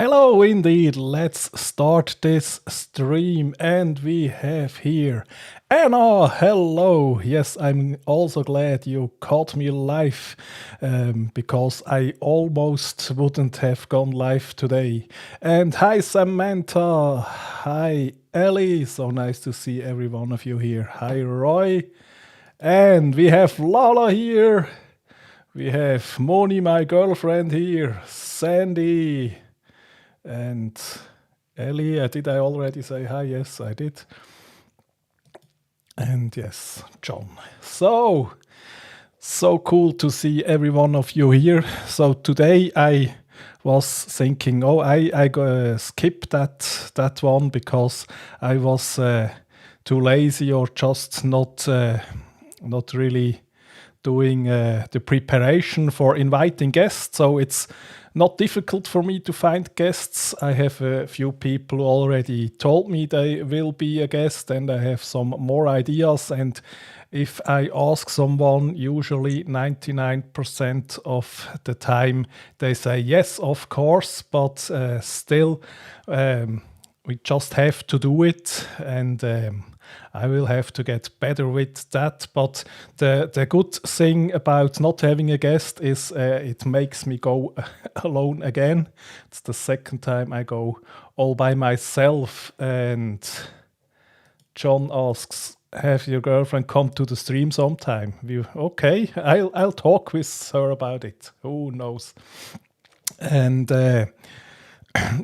Hello, indeed. Let's start this stream. And we have here Anna. Hello. Yes, I'm also glad you caught me live because I almost wouldn't have gone live today. And hi, Samantha. Hi, Ellie. So nice to see every one of you here. Hi, Roy. And we have Lala here. We have Moni, my girlfriend here. Sandy. And Ellie, did I already say hi? Yes, I did. And yes, John. So cool to see every one of you here. So today I was thinking, oh, I go skip that one because I was too lazy or just not really doing the preparation for inviting guests. So it's not difficult for me to find guests. I have a few people who already told me they will be a guest, and I have some more ideas. And if I ask someone, usually 99% of the time they say yes, of course, but still we just have to do it. And I will have to get better with that. But the good thing about not having a guest is it makes me go alone again. It's the second time I go all by myself. And John asks, "Have your girlfriend come to the stream sometime?" Okay, I'll talk with her about it. Who knows? And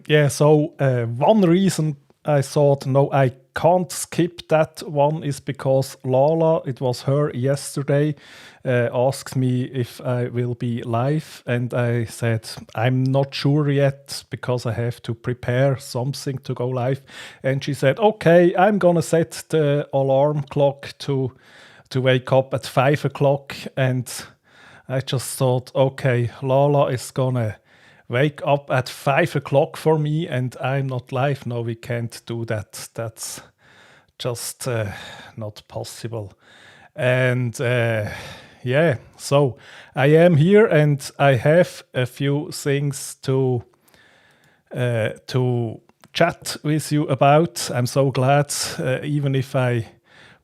yeah, so one reason I thought, no, I can't skip that one is because Lala, it was her yesterday, asked me if I will be live. And I said, I'm not sure yet because I have to prepare something to go live. And she said, okay, I'm going to set the alarm clock to wake up at 5 o'clock. And I just thought, okay, Lala is going to wake up at 5 o'clock for me and I'm not live. No, we can't do that. That's just not possible. And yeah, so I am here and I have a few things to chat with you about. I'm so glad, even if I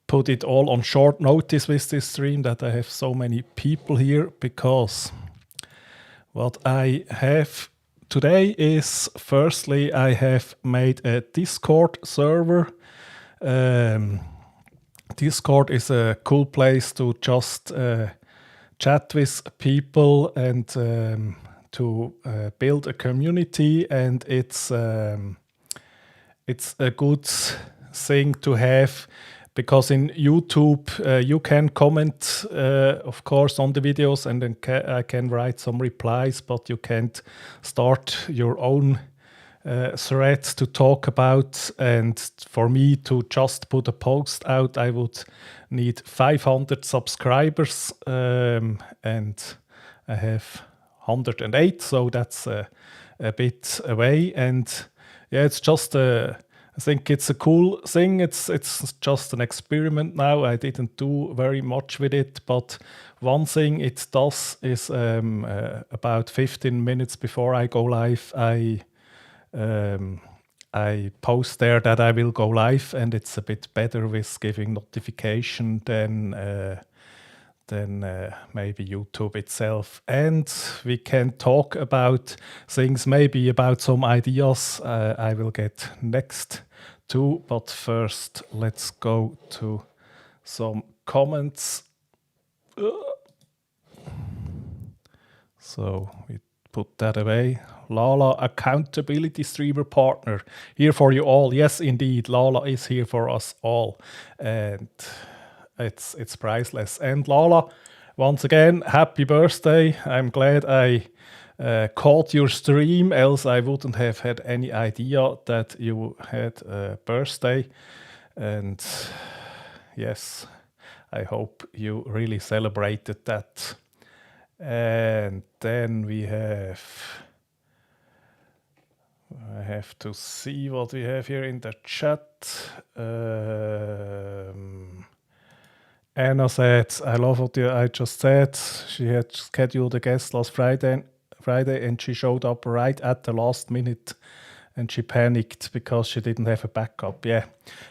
put it all on short notice with this stream, that I have so many people here, because what I have today is, firstly, I have made a Discord server. Discord is a cool place to just chat with people and to build a community, and it's a good thing to have. Because in YouTube, you can comment, of course, on the videos, and then I can write some replies, but you can't start your own thread to talk about. And for me to just put a post out, I would need 500 subscribers, and I have 108, so that's a bit away. And yeah, it's just I think it's a cool thing. It's just an experiment now. I didn't do very much with it, but one thing it does is about 15 minutes before I go live, I post there that I will go live, and it's a bit better with giving notification than maybe YouTube itself. And we can talk about things, maybe about some ideas I will get next too. But first, let's go to some comments. So we put that away. Lala, accountability streamer partner, here for you all. Yes, indeed, Lala is here for us all. And it's priceless. And Lala, once again, happy birthday. I'm glad I caught your stream, else I wouldn't have had any idea that you had a birthday. And yes, I hope you really celebrated that. And then I have to see what we have here in the chat. Anna said, I love what I just said. She had scheduled a guest last Friday Friday, and she showed up right at the last minute, and she panicked because she didn't have a backup. Yeah,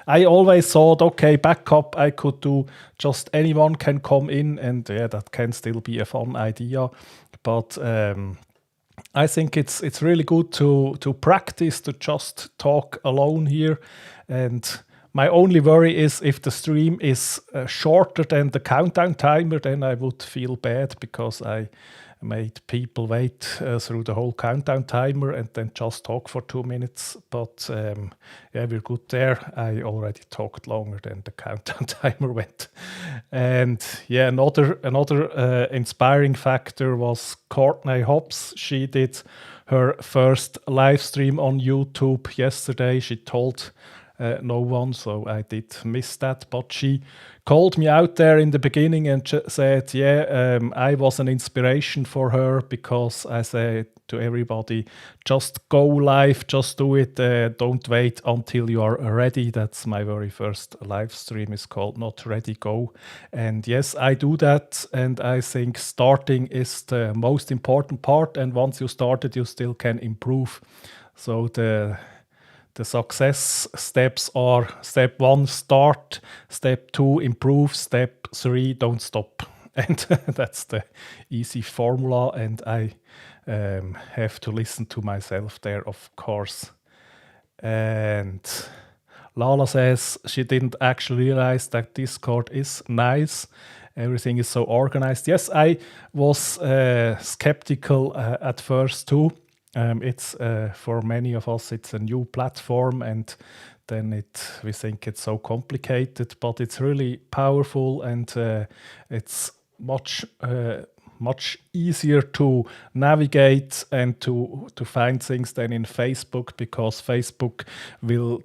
I always thought, okay, backup I could do, just anyone can come in, and yeah, that can still be a fun idea. But I think it's really good to practice, to just talk alone here. And my only worry is if the stream is shorter than the countdown timer, then I would feel bad because I made people wait through the whole countdown timer and then just talk for 2 minutes. But yeah, we're good there. I already talked longer than the countdown timer went. And yeah, another inspiring factor was Courtney Hobbs. She did her first live stream on YouTube yesterday. She told no one, so I did miss that. But she called me out there in the beginning and said, yeah, I was an inspiration for her because I said to everybody, just go live, just do it, don't wait until you are ready. That's my very first live stream, is called Not Ready, Go. And yes, I do that, and I think starting is the most important part, and once you started, you still can improve. So the success steps are: step 1, start; step 2, improve; step 3, don't stop. And that's the easy formula, and I have to listen to myself there, of course. And Lala says she didn't actually realize that Discord is nice. Everything is so organized. Yes, I was skeptical at first too. It's for many of us, it's a new platform, and then we think it's so complicated, but it's really powerful, and it's much easier to navigate and to find things than in Facebook, because Facebook will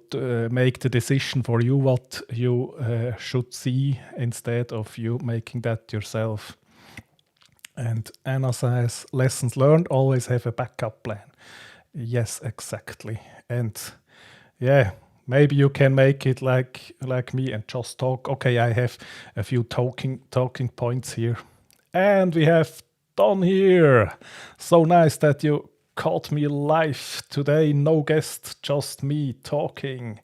make the decision for you what you should see instead of you making that yourself. And Anna says, lessons learned, always have a backup plan. Yes, exactly. And yeah, maybe you can make it like me and just talk. Okay, I have a few talking points here. And we have Don here. So nice that you caught me live today. No guest, just me talking.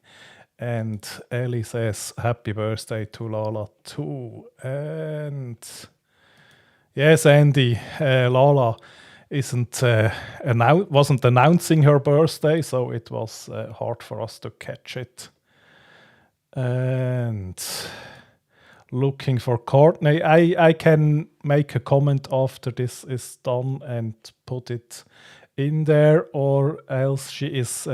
And Ellie says, happy birthday to Lala too. And yes, Andy, Lala wasn't announcing her birthday, so it was hard for us to catch it. And looking for Courtney, I can make a comment after this is done and put it in there, or else she is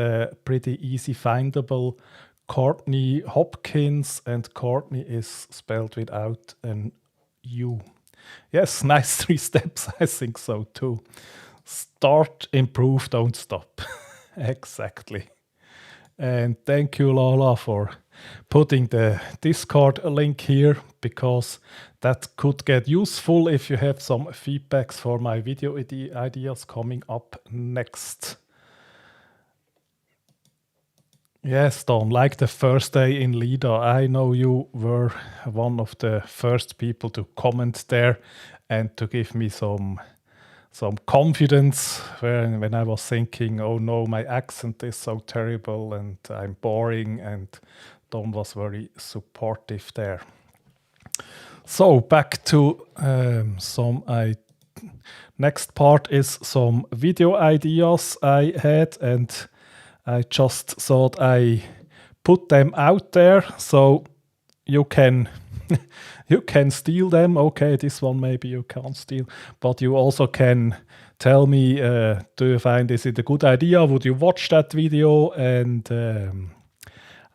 pretty easy findable. Courtney Hopkins, and Courtney is spelled without an U. Yes, nice 3 steps. I think so too. Start, improve, don't stop. Exactly. And thank you, Lala, for putting the Discord link here, because that could get useful if you have some feedbacks for my video ideas coming up next. Yes, Don, like the first day in LIDA, I know you were one of the first people to comment there and to give me some confidence when I was thinking, oh no, my accent is so terrible and I'm boring, and Don was very supportive there. So back to next part is some video ideas I had, and I just thought I put them out there so you can you can steal them. Okay, this one maybe you can't steal, but you also can tell me, do you find this a good idea? Would you watch that video? And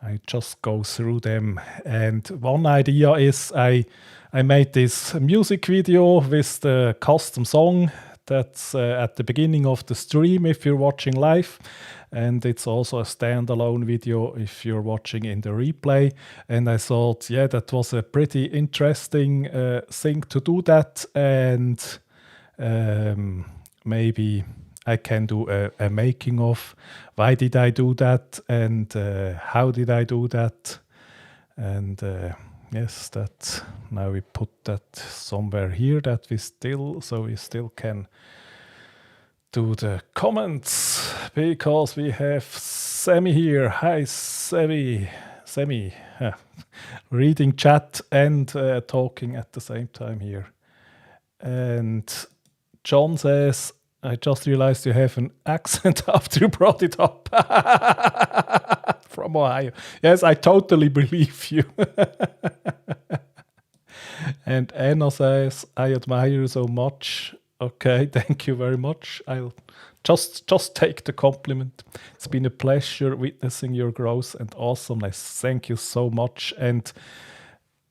I just go through them. And one idea is I made this music video with the custom song that's at the beginning of the stream if you're watching live. And it's also a standalone video if you're watching in the replay. And I thought, yeah, that was a pretty interesting thing to do that. And maybe I can do a making of. Why did I do that? And how did I do that? And yes, that now we put that somewhere here that we still can to the comments because we have Sammy here. Hi, Sammy. Sammy, reading chat and talking at the same time here. And John says, I just realized you have an accent after you brought it up. From Ohio. Yes, I totally believe you. And Anna says, I admire you so much. Okay, thank you very much. I'll just take the compliment. It's been a pleasure witnessing your growth and awesomeness. Thank you so much. And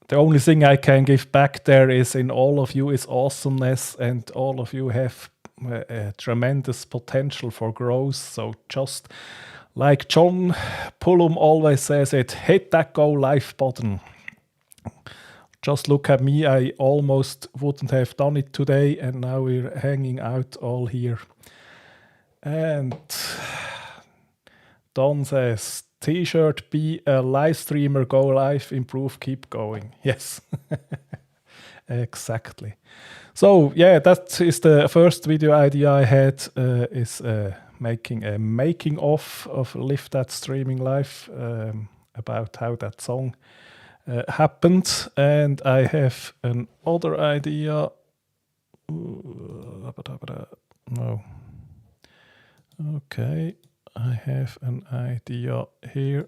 the only thing I can give back there is in all of you is awesomeness, and all of you have a tremendous potential for growth. So just like John Pullum always says it, hit that go live button. Just look at me, I almost wouldn't have done it today, and now we're hanging out all here. And Don says, T-shirt, be a live streamer, go live, improve, keep going. Yes, exactly. So yeah, that is the first video idea I had, is making a making of Live That Streaming Live, about how that song happened. And I have another idea. No. Okay, I have an idea here,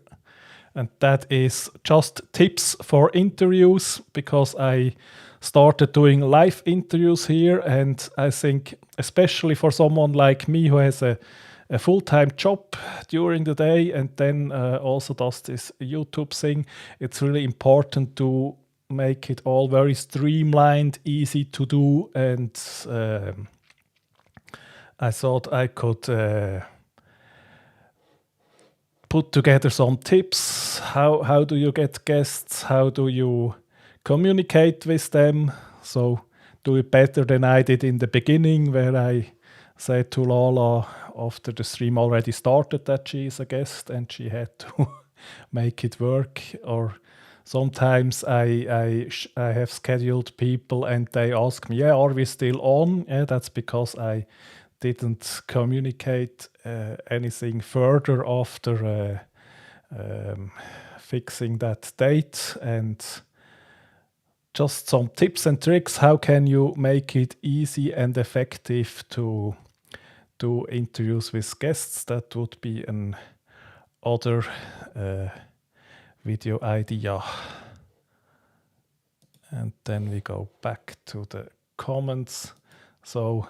and that is just tips for interviews, because I started doing live interviews here, and I think especially for someone like me who has a full-time job during the day and then also does this YouTube thing, it's really important to make it all very streamlined, easy to do, and I thought I could put together some tips. How do you get guests? How do you communicate with them? So do it better than I did in the beginning, where I said to Lala after the stream already started that she is a guest and she had to make it work. Or sometimes I have scheduled people and they ask me, yeah, are we still on? Yeah, that's because I didn't communicate anything further after fixing that date. And just some tips and tricks. How can you make it easy and effective to do interviews with guests? That would be an other video idea. And then we go back to the comments. So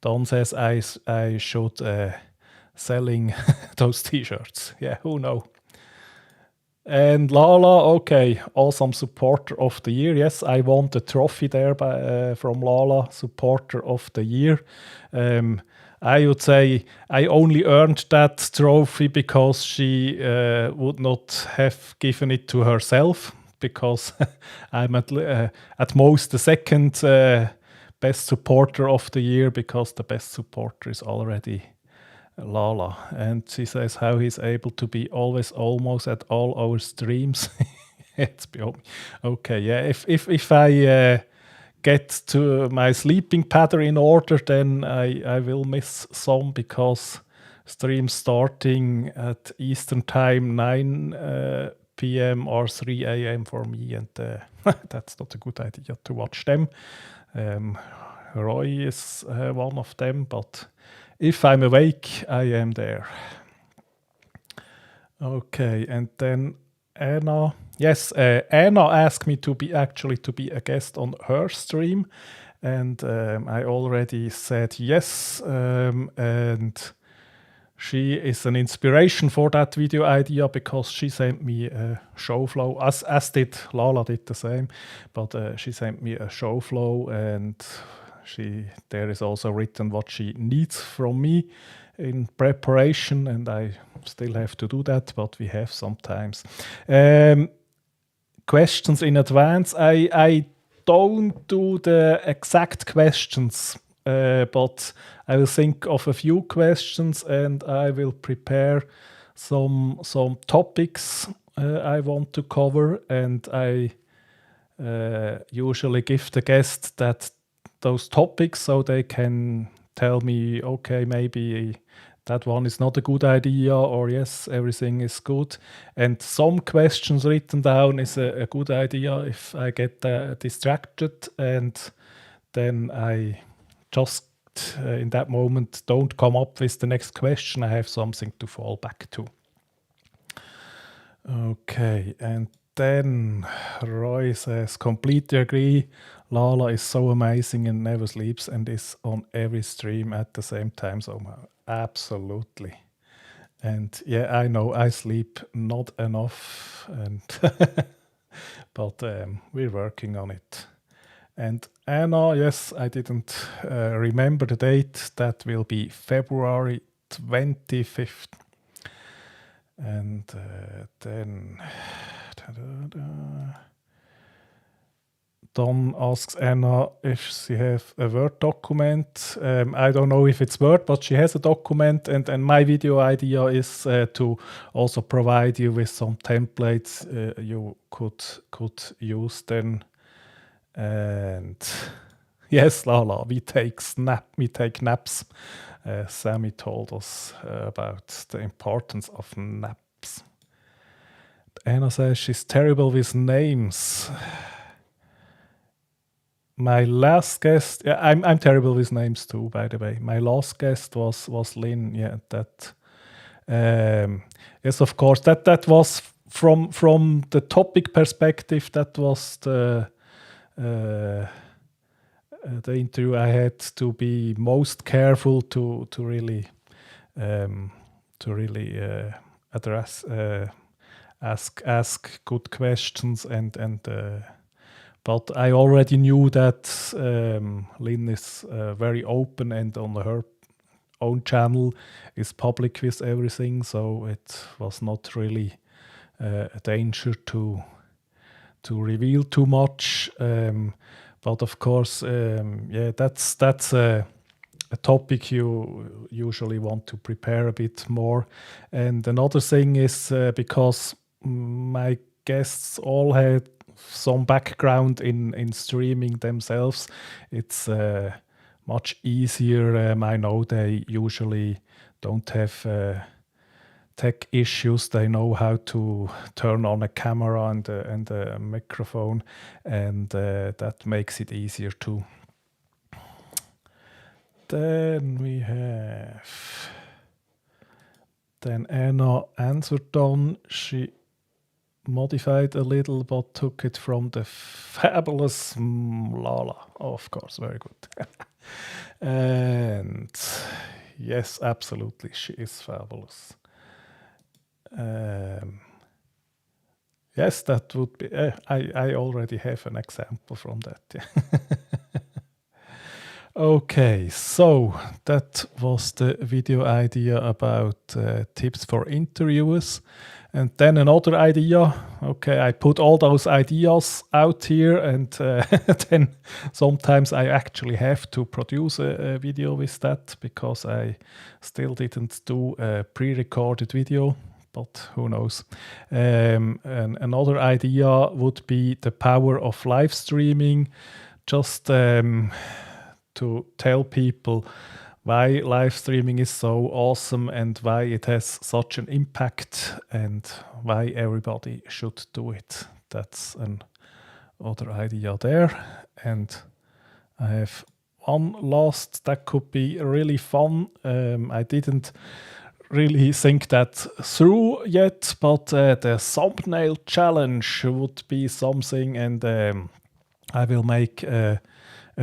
Don says I should selling those t-shirts. Yeah, who knows? And Lala, okay, awesome supporter of the year. Yes, I won the trophy there from Lala, supporter of the year. I would say I only earned that trophy because she would not have given it to herself, because I'm at most the second best supporter of the year, because the best supporter is already Lala. And she says how he's able to be always almost at all our streams. It's beyond me. Okay, yeah, if I get to my sleeping pattern in order, then I will miss some, because streams starting at Eastern time 9 p.m. or 3 a.m. for me, and that's not a good idea to watch them. Roy is one of them, but if I'm awake, I am there. Okay, and then Anna. Yes, Anna asked me to be a guest on her stream, and I already said yes. And she is an inspiration for that video idea, because she sent me a show flow, as did Lala, did the same. But she sent me a show flow, and there is also written what she needs from me in preparation, and I still have to do that, but we have sometimes. Questions in advance. I don't do the exact questions, but I will think of a few questions and I will prepare some topics I want to cover, and I usually give the guest those topics so they can tell me, okay, maybe that one is not a good idea, or yes, everything is good. And some questions written down is a good idea if I get distracted, and then I just in that moment don't come up with the next question. I have something to fall back to. Okay, and then Roy says, completely agree. Lala is so amazing and never sleeps and is on every stream at the same time. So absolutely. And yeah, I know I sleep not enough, and but we're working on it. And Anna, yes, I didn't remember the date. That will be February 25th. And then Don asks Anna if she has a Word document. I don't know if it's Word, but she has a document. And my video idea is to also provide you with some templates you could use then. And yes, Lala, we take naps. Sammy told us about the importance of naps. Anna says she's terrible with names. My last guest, yeah, I'm terrible with names too, by the way. My last guest was Lynn. Yeah, that. Yes, of course. That was from the topic perspective. That was the interview. I had to be most careful to really address ask good questions and. But I already knew that Lynn is very open and on her own channel is public with everything, so it was not really a danger to reveal too much. But of course, yeah, that's a topic you usually want to prepare a bit more. And another thing is because my guests all had some background in streaming themselves, it's much easier. I know they usually don't have tech issues. They know how to turn on a camera and a microphone, and that makes it easier too. Then we have Anna answered on. She modified a little, but took it from the fabulous Lala. Oh, of course, very good. And yes, absolutely, she is fabulous. Yes, that would be. I already have an example from that. Yeah. Okay, so that was the video idea about tips for interviewers. And then another idea. Okay, I put all those ideas out here, and then sometimes I actually have to produce a video with that because I still didn't do a pre-recorded video, but who knows. And another idea would be the power of live streaming. Just to tell people why live streaming is so awesome and why it has such an impact and why everybody should do it. That's another idea there. And I have one last that could be really fun. I didn't really think that through yet, but the thumbnail challenge would be something, and I will make a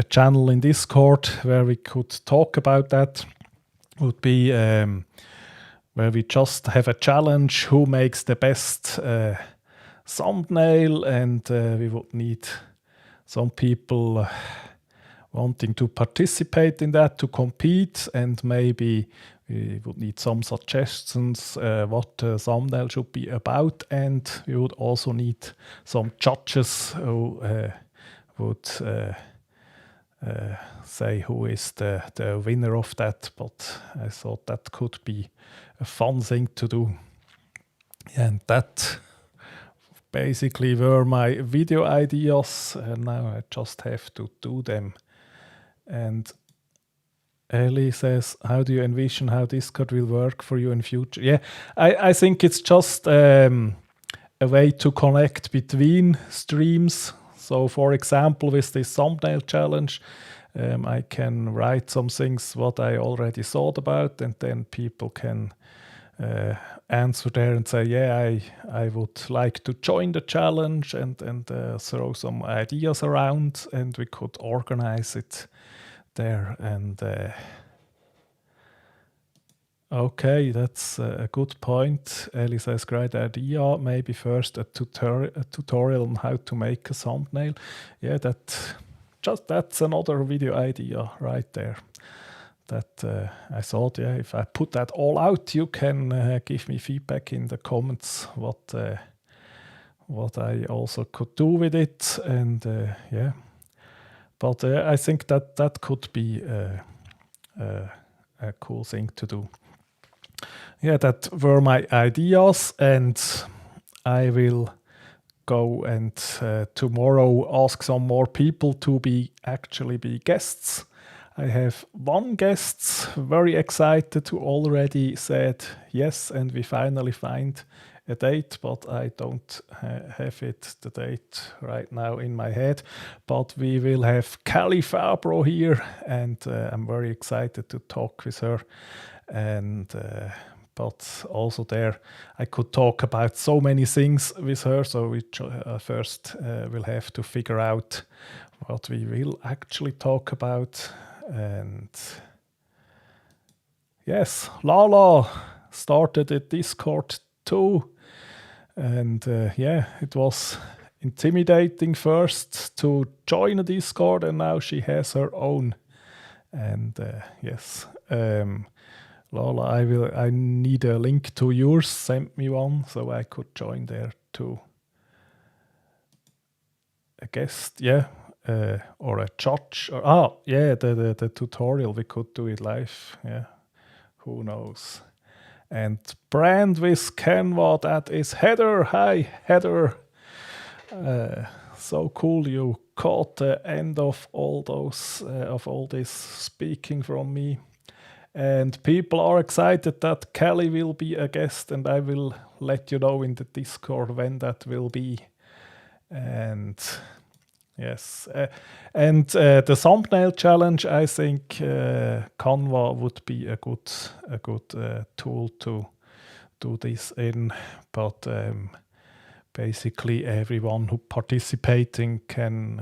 channel in Discord where we could talk about that. Would be where we just have a challenge, who makes the best thumbnail, and we would need some people wanting to participate in that, to compete, and maybe we would need some suggestions what the thumbnail should be about, and we would also need some judges who would say who is the winner of that. But I thought that could be a fun thing to do. And that basically were my video ideas, and now I just have to do them. And Ellie says, how do you envision how Discord will work for you in future? Yeah, I think it's just a way to connect between streams. So for example, with this thumbnail challenge, I can write some things what I already thought about, and then people can answer there and say, yeah, I would like to join the challenge, and throw some ideas around, and we could organize it there. And okay, that's a good point. Ellie says, great idea. Maybe first a tutorial on how to make a thumbnail. Yeah, that's another video idea right there. That I thought, yeah, if I put that all out, you can give me feedback in the comments what I also could do with it, and yeah. But I think that could be a cool thing to do. Yeah, that were my ideas, and I will go and tomorrow ask some more people to actually be guests. I have one guest, very excited, who already said yes, and we finally find a date, but I don't have the date right now in my head. But we will have Kelly Fabro here, and I'm very excited to talk with her. And but also there, I could talk about so many things with her. So we first will have to figure out what we will actually talk about. And yes, Lala started a Discord too. And yeah, it was intimidating first to join a Discord, and now she has her own. And yes, Lala, I need a link to yours. Send me one so I could join there too. A guest, yeah, or a judge, or yeah, the tutorial, we could do it live. Yeah, who knows? And brand with Canva, that is Heather. Hi, Heather. So cool you caught the end of all this speaking from me. And people are excited that Kelly will be a guest, and I will let you know in the Discord when that will be. And yes, and the thumbnail challenge, I think Canva would be a good tool to do this in. But basically, everyone who participating can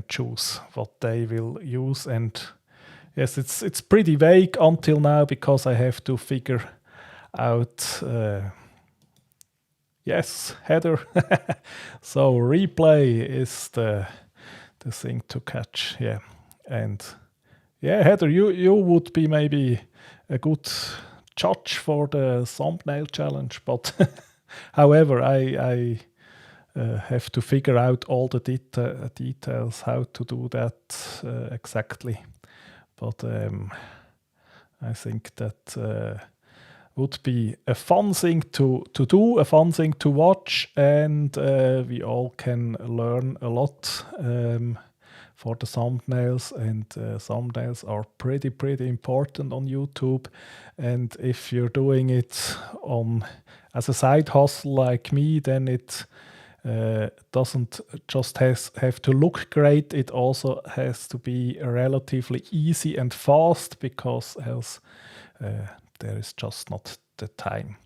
choose what they will use. And yes, it's pretty vague until now, because I have to figure out. Yes, Heather. So replay is the thing to catch. Yeah, and yeah, Heather, you would be maybe a good judge for the thumbnail challenge, but however, I have to figure out all the details how to do that exactly. But I think that would be a fun thing to do, a fun thing to watch, and we all can learn a lot for the thumbnails. And thumbnails are pretty important on YouTube. And if you're doing it as a side hustle like me, then it doesn't just have to look great, it also has to be relatively easy and fast, because else there is just not the time.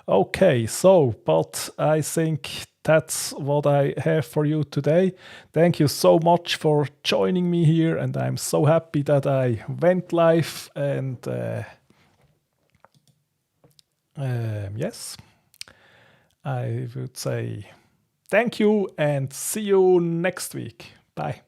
Okay, so, but I think that's what I have for you today. Thank you so much for joining me here, and I'm so happy that I went live. And yes, I would say thank you, and see you next week. Bye.